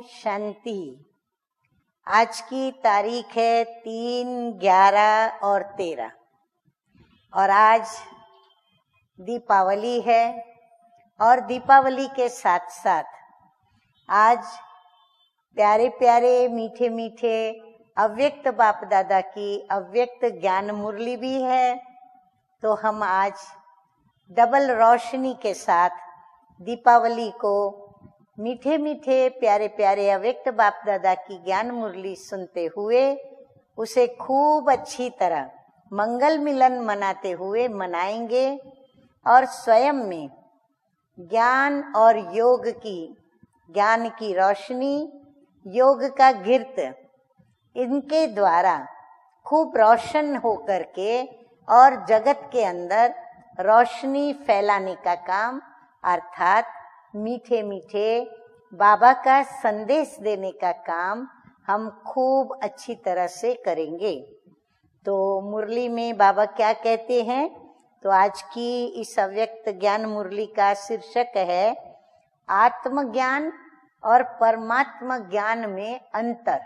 शांति। आज की तारीख है 3, 11 और 13 और आज दीपावली है। और दीपावली के साथ साथ आज प्यारे प्यारे मीठे मीठे अव्यक्त बाप दादा की अव्यक्त ज्ञान मुरली भी है। तो हम आज डबल रोशनी के साथ दीपावली को मीठे मीठे प्यारे प्यारे अव्यक्त बाप दादा की ज्ञान मुरली सुनते हुए उसे खूब अच्छी तरह मंगल मिलन मनाते हुए मनाएंगे और स्वयं में ज्ञान और योग की, ज्ञान की रोशनी, योग का गिर्त इनके द्वारा खूब रोशन होकर के और जगत के अंदर रोशनी फैलाने का काम अर्थात मीठे मीठे बाबा का संदेश देने का काम हम खूब अच्छी तरह से करेंगे। तो मुरली में बाबा क्या कहते हैं? तो आज की इस अव्यक्त ज्ञान मुरली का शीर्षक है आत्मज्ञान और परमात्मा ज्ञान में अंतर।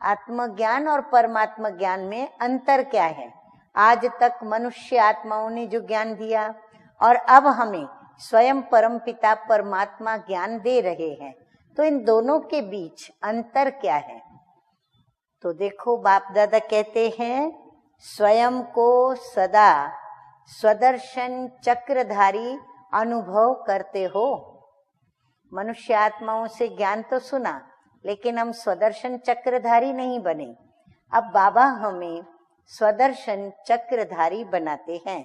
आत्मज्ञान और परमात्मा ज्ञान में अंतर क्या है? आज तक मनुष्य आत्माओं ने जो ज्ञान दिया और अब हमें स्वयं परमपिता परमात्मा ज्ञान दे रहे हैं, तो इन दोनों के बीच अंतर क्या है? तो देखो, बाप दादा कहते हैं स्वयं को सदा स्वदर्शन चक्रधारी अनुभव करते हो। मनुष्य आत्माओं से ज्ञान तो सुना, लेकिन हम स्वदर्शन चक्रधारी नहीं बने। अब बाबा हमें स्वदर्शन चक्रधारी बनाते हैं।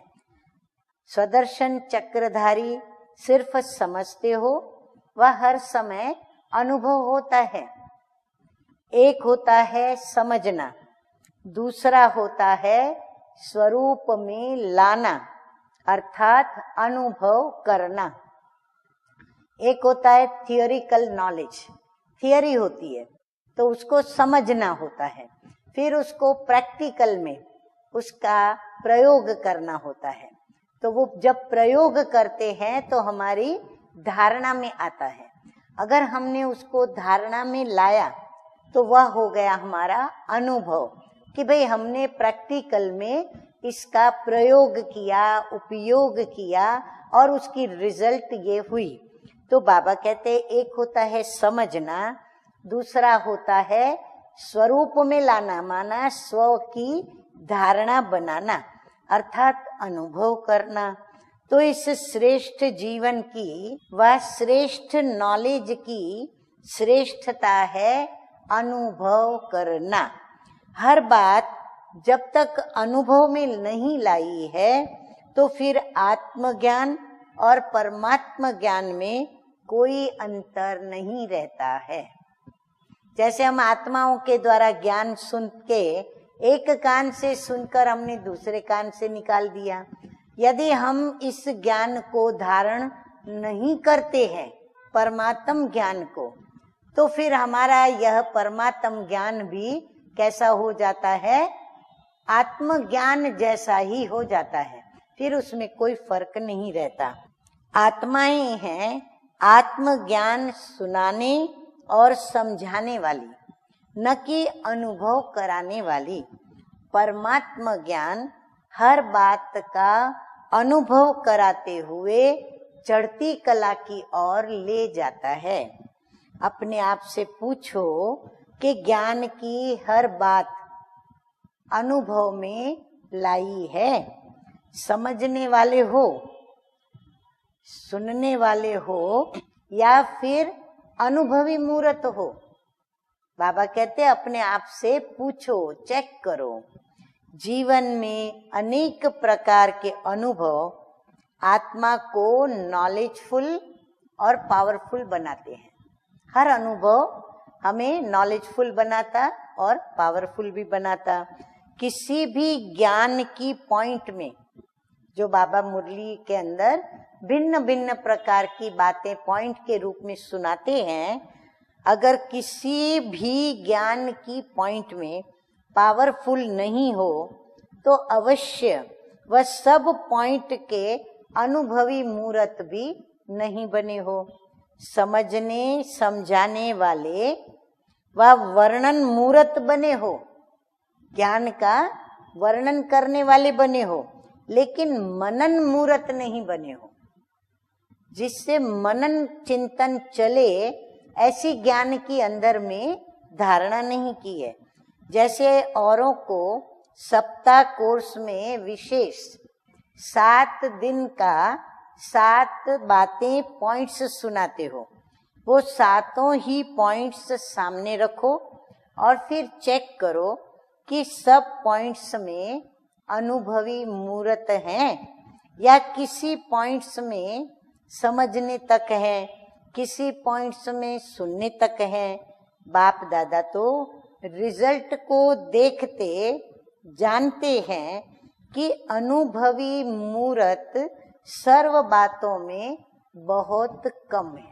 स्वदर्शन चक्रधारी सिर्फ समझते हो, वह हर समय अनुभव होता है। एक होता है समझना, दूसरा होता है स्वरूप में लाना अर्थात अनुभव करना। एक होता है थियोरिकल नॉलेज, थियरी होती है तो उसको समझना होता है, फिर उसको प्रैक्टिकल में उसका प्रयोग करना होता है। तो वो जब प्रयोग करते हैं तो हमारी धारणा में आता है। अगर हमने उसको धारणा में लाया तो वह हो गया हमारा अनुभव कि भाई हमने प्रैक्टिकल में इसका प्रयोग किया, उपयोग किया और उसकी रिजल्ट ये हुई। तो बाबा कहते एक होता है समझना, दूसरा होता है स्वरूप में लाना, माना स्व की धारणा बनाना अर्थात अनुभव करना। तो इस श्रेष्ठ जीवन की व श्रेष्ठ नॉलेज की श्रेष्ठता है अनुभव करना। हर बात जब तक अनुभव में नहीं लाई है तो फिर आत्मज्ञान और परमात्मा ज्ञान में कोई अंतर नहीं रहता है। जैसे हम आत्माओं के द्वारा ज्ञान सुन के एक कान से सुनकर हमने दूसरे कान से निकाल दिया। यदि हम इस ज्ञान को धारण नहीं करते हैं परमात्म ज्ञान को, तो फिर हमारा यह परमात्म ज्ञान भी कैसा हो जाता है? आत्मज्ञान जैसा ही हो जाता है, फिर उसमें कोई फर्क नहीं रहता। आत्माएं हैं आत्मज्ञान सुनाने और समझाने वाली, न कि अनुभव कराने वाली। परमात्मा ज्ञान हर बात का अनुभव कराते हुए चढ़ती कला की ओर ले जाता है। अपने आप से पूछो कि ज्ञान की हर बात अनुभव में लाई है? समझने वाले हो, सुनने वाले हो या फिर अनुभवी मूर्त हो? बाबा कहते अपने आप से पूछो, चेक करो। जीवन में अनेक प्रकार के अनुभव आत्मा को नॉलेजफुल और पावरफुल बनाते हैं। हर अनुभव हमें नॉलेजफुल बनाता और पावरफुल भी बनाता। किसी भी ज्ञान की पॉइंट में जो बाबा मुरली के अंदर भिन्न भिन्न प्रकार की बातें पॉइंट के रूप में सुनाते हैं, अगर किसी भी ज्ञान की पॉइंट में पावरफुल नहीं हो तो अवश्य वह सब पॉइंट के अनुभवी मूर्त भी नहीं बने हो। समझने समझाने वाले व वर्णन मूर्त बने हो, ज्ञान का वर्णन करने वाले बने हो, लेकिन मनन मूर्त नहीं बने हो, जिससे मनन चिंतन चले ऐसी ज्ञान की अंदर में धारणा नहीं की है। जैसे औरों को सप्ताह कोर्स में विशेष 7 दिन का 7 बातें पॉइंट्स सुनाते हो, वो सातों ही पॉइंट्स सामने रखो और फिर चेक करो कि सब पॉइंट्स में अनुभवी मूर्त हैं या किसी पॉइंट्स में समझने तक है, किसी पॉइंट्स में सुनने तक है। बाप दादा तो रिजल्ट को देखते जानते हैं कि अनुभवी मूर्त सर्व बातों में बहुत कम है।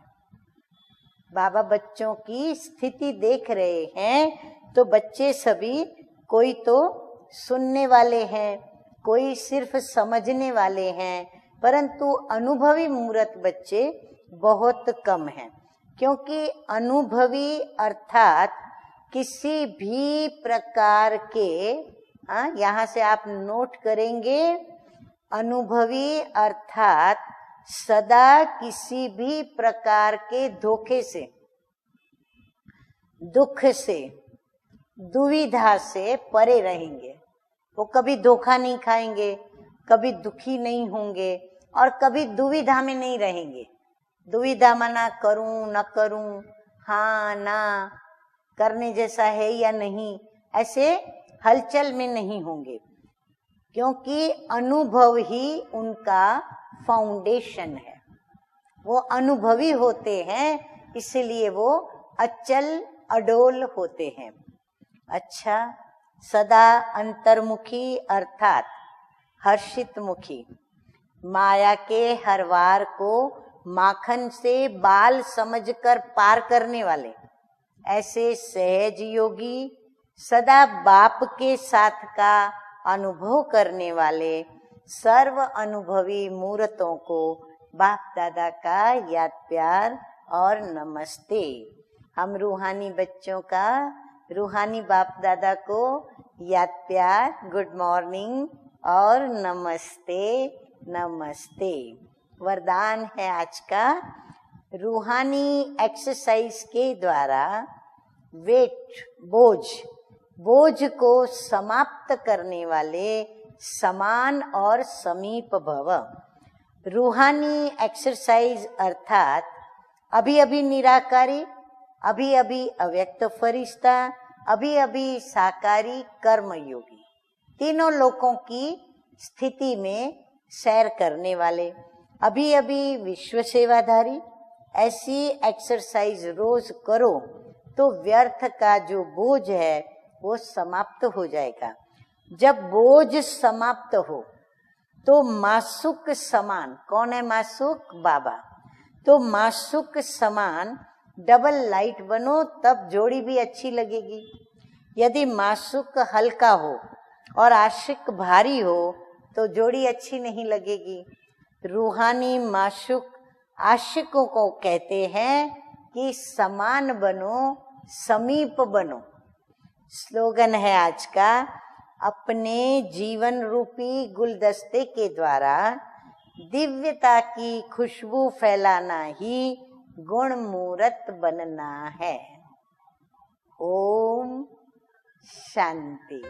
बाबा बच्चों की स्थिति देख रहे हैं तो बच्चे सभी कोई तो सुनने वाले हैं, कोई सिर्फ समझने वाले हैं, परंतु अनुभवी मूर्त बच्चे बहुत कम हैं। क्योंकि अनुभवी अर्थात किसी भी प्रकार के, यहाँ से आप नोट करेंगे, अनुभवी अर्थात सदा किसी भी प्रकार के धोखे से, दुख से, दुविधा से परे रहेंगे। वो कभी धोखा नहीं खाएंगे, कभी दुखी नहीं होंगे और कभी दुविधा में नहीं रहेंगे। दुविधा माना करूं न करूं, हाँ ना, करने जैसा है या नहीं, ऐसे हलचल में नहीं होंगे, क्योंकि अनुभव ही उनका फाउंडेशन है। वो अनुभवी होते हैं, इसलिए वो अचल अडोल होते हैं। अच्छा, सदा अंतर्मुखी अर्थात हर्षित मुखी, माया के हर वार को माखन से बाल समझकर पार करने वाले, ऐसे सहज योगी, सदा बाप के साथ का अनुभव करने वाले सर्व अनुभवी मूर्तों को बाप दादा का याद प्यार और नमस्ते। हम रूहानी बच्चों का रूहानी बाप दादा को याद प्यार, गुड मॉर्निंग और नमस्ते नमस्ते। वरदान है आज का, रूहानी एक्सरसाइज के द्वारा वेट, बोझ को समाप्त करने वाले समान और समीप भव। रूहानी एक्सरसाइज अर्थात अभी अभी निराकारी, अभी अभी अव्यक्त फरिश्ता, अभी अभी साकारी कर्मयोगी, तीनों लोगों की स्थिति में सैर करने वाले, अभी अभी विश्व सेवाधारी। ऐसी एक्सरसाइज रोज करो तो व्यर्थ का जो बोझ है वो समाप्त हो जाएगा। जब बोझ समाप्त हो तो मासुक समान, कौन है मासुक? बाबा। तो मासुक समान डबल लाइट बनो, तब जोड़ी भी अच्छी लगेगी। यदि मासुक हल्का हो और आशिक भारी हो तो जोड़ी अच्छी नहीं लगेगी। रूहानी माशुक आशिकों को कहते हैं कि समान बनो, समीप बनो। स्लोगन है आज का, अपने जीवन रूपी गुलदस्ते के द्वारा दिव्यता की खुशबू फैलाना ही गुण मूर्त बनना है। ओम शांति।